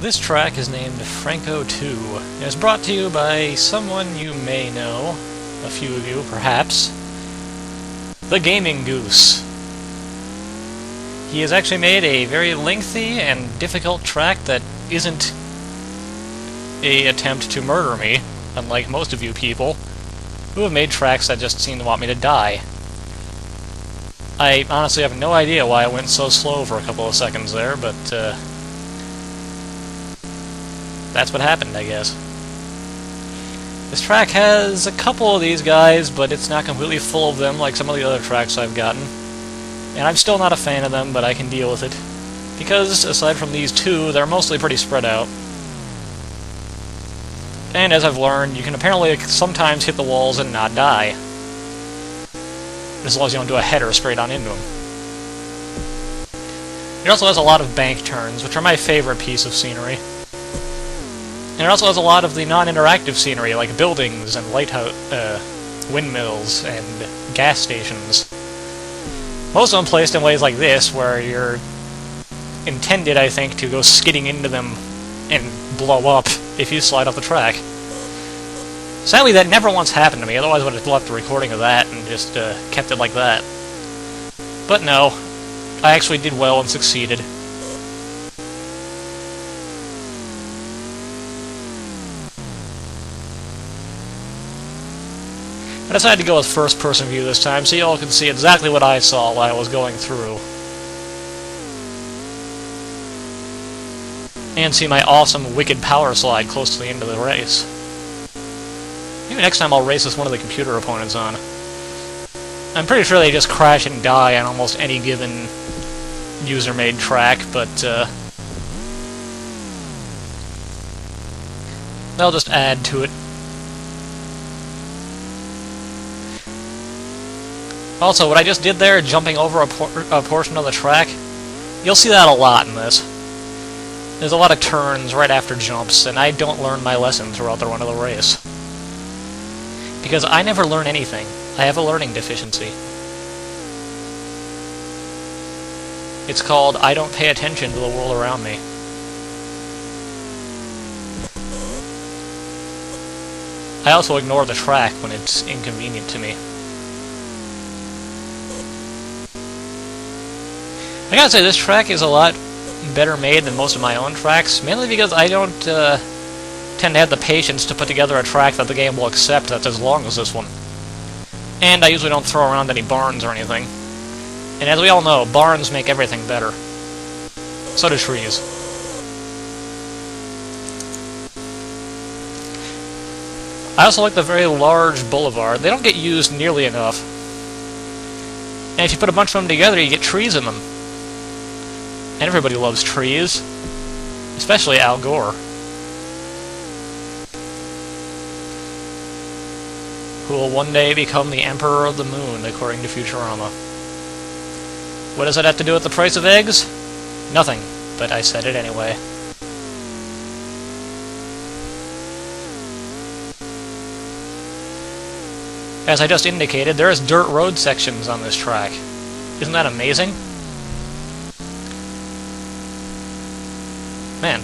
This track is named Franko2, and is brought to you by someone you may know, a few of you perhaps, the Gaming Goose. He has actually made a very lengthy and difficult track that isn't an attempt to murder me, unlike most of you people, who have made tracks that just seem to want me to die. I honestly have no idea why it went so slow for a couple of seconds there, but that's what happened, I guess. This track has a couple of these guys, but it's not completely full of them like some of the other tracks I've gotten. And I'm still not a fan of them, but I can deal with it. Because, aside from these two, they're mostly pretty spread out. And as I've learned, you can apparently sometimes hit the walls and not die. As long as you don't do a header straight on into them. It also has a lot of bank turns, which are my favorite piece of scenery. And it also has a lot of the non-interactive scenery, like buildings and lighthouse, windmills and gas stations. Most of them placed in ways like this, where you're intended, I think, to go skidding into them and blow up if you slide off the track. Sadly, that never once happened to me, otherwise I would have left a recording of that and just kept it like that. But no, I actually did well and succeeded. I decided to go with first-person view this time, so y'all can see exactly what I saw while I was going through. And see my awesome, wicked power slide close to the end of the race. Maybe next time I'll race with one of the computer opponents on. I'm pretty sure they just crash and die on almost any given user-made track, but they'll just add to it. Also, what I just did there, jumping over a portion of the track, you'll see that a lot in this. There's a lot of turns right after jumps, and I don't learn my lesson throughout the run of the race. Because I never learn anything. I have a learning deficiency. It's called, I don't pay attention to the world around me. I also ignore the track when it's inconvenient to me. I gotta say, this track is a lot better made than most of my own tracks, mainly because I don't tend to have the patience to put together a track that the game will accept that's as long as this one. And I usually don't throw around any barns or anything. And as we all know, barns make everything better. So do trees. I also like the very large boulevard. They don't get used nearly enough. And if you put a bunch of them together, you get trees in them. And everybody loves trees, especially Al Gore, who will one day become the Emperor of the Moon, according to Futurama. What does that have to do with the price of eggs? Nothing, but I said it anyway. As I just indicated, there is dirt road sections on this track. Isn't that amazing? Man,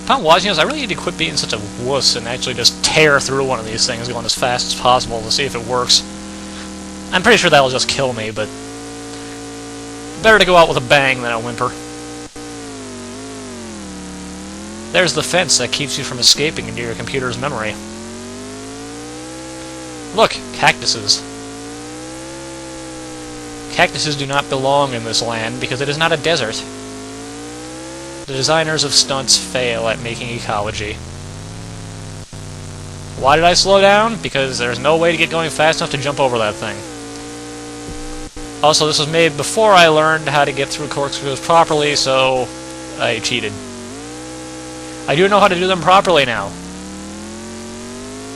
upon watching this, I really need to quit being such a wuss and actually just tear through one of these things going as fast as possible to see if it works. I'm pretty sure that'll just kill me, but better to go out with a bang than a whimper. There's the fence that keeps you from escaping into your computer's memory. Look, cactuses. Cactuses do not belong in this land because it is not a desert. The designers of Stunts fail at making ecology. Why did I slow down? Because there's no way to get going fast enough to jump over that thing. Also, this was made before I learned how to get through corkscrews properly, so I cheated. I do know how to do them properly now.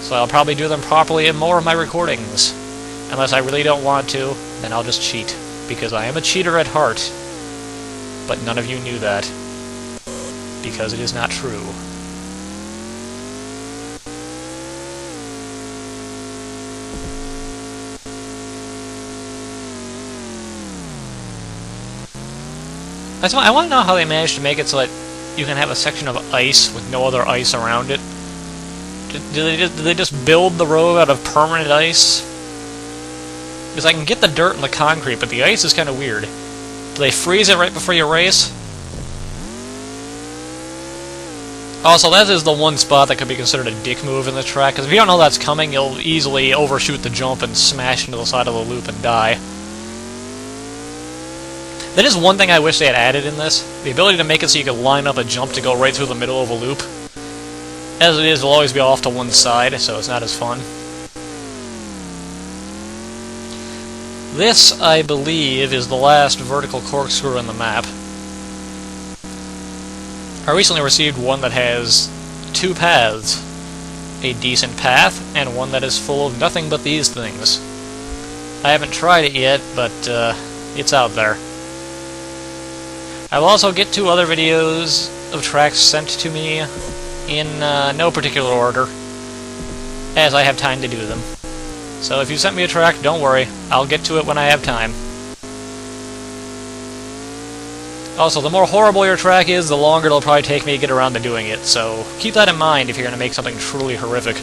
So I'll probably do them properly in more of my recordings. Unless I really don't want to, then I'll just cheat. Because I am a cheater at heart. But none of you knew that. Because it is not true. I want to know how they managed to make it so that you can have a section of ice with no other ice around it. Do they just build the road out of permanent ice? Because I can get the dirt and the concrete, but the ice is kind of weird. Do they freeze it right before you race? Also, that is the one spot that could be considered a dick move in the track, because if you don't know that's coming, you'll easily overshoot the jump and smash into the side of the loop and die. That is one thing I wish they had added in this. The ability to make it so you can line up a jump to go right through the middle of a loop. As it is, it'll always be off to one side, so it's not as fun. This, I believe, is the last vertical corkscrew in the map. I recently received one that has two paths. A decent path, and one that is full of nothing but these things. I haven't tried it yet, but it's out there. I will also get to other videos of tracks sent to me in no particular order, as I have time to do them. So if you sent me a track, don't worry, I'll get to it when I have time. Also, the more horrible your track is, the longer it'll probably take me to get around to doing it, so keep that in mind if you're going to make something truly horrific.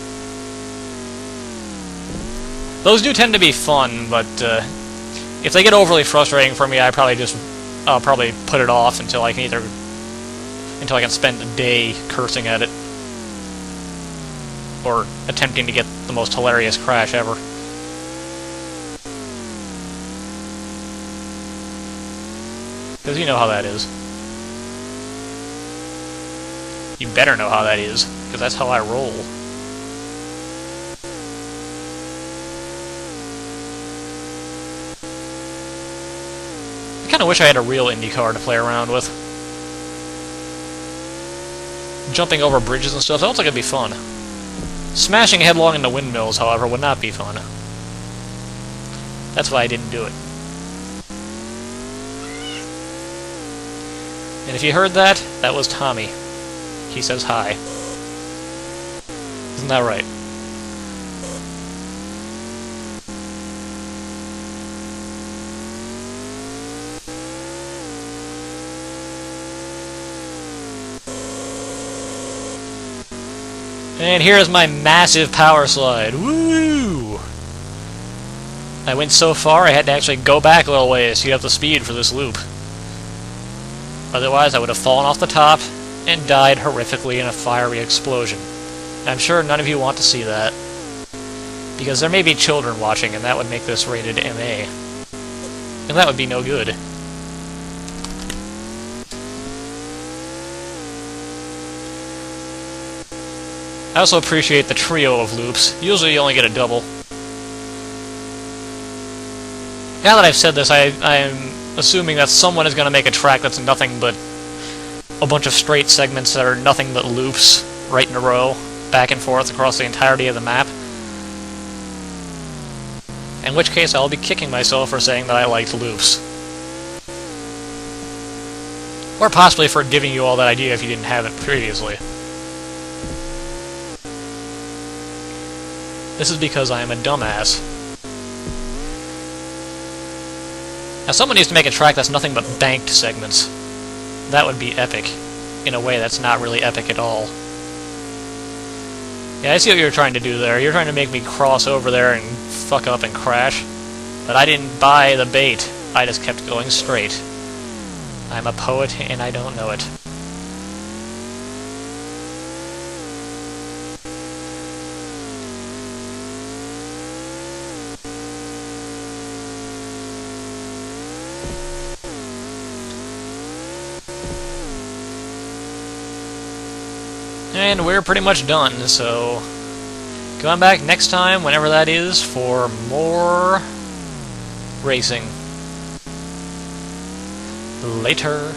Those do tend to be fun, but if they get overly frustrating for me, I'll probably put it off until I can spend a day cursing at it. Or attempting to get the most hilarious crash ever. Because you know how that is. You better know how that is, because that's how I roll. I kinda wish I had a real IndyCar to play around with. Jumping over bridges and stuff, that looks like it'd be fun. Smashing headlong into windmills, however, would not be fun. That's why I didn't do it. And if you heard that, that was Tommy. He says hi. Isn't that right? And here's my massive power slide. Woo! I went so far I had to actually go back a little ways to get up the speed for this loop. Otherwise I would have fallen off the top and died horrifically in a fiery explosion. I'm sure none of you want to see that, because there may be children watching and that would make this rated MA. And that would be no good. I also appreciate the trio of loops. Usually you only get a double. Now that I've said this, I'm assuming that someone is going to make a track that's nothing but a bunch of straight segments that are nothing but loops right in a row, back and forth across the entirety of the map. In which case I'll be kicking myself for saying that I liked loops. Or possibly for giving you all that idea if you didn't have it previously. This is because I am a dumbass. Now someone needs to make a track that's nothing but banked segments. That would be epic, in a way that's not really epic at all. Yeah, I see what you're trying to do there. You're trying to make me cross over there and fuck up and crash. But I didn't buy the bait. I just kept going straight. I'm a poet and I don't know it. And we're pretty much done, so come on back next time, whenever that is, for more racing. Later.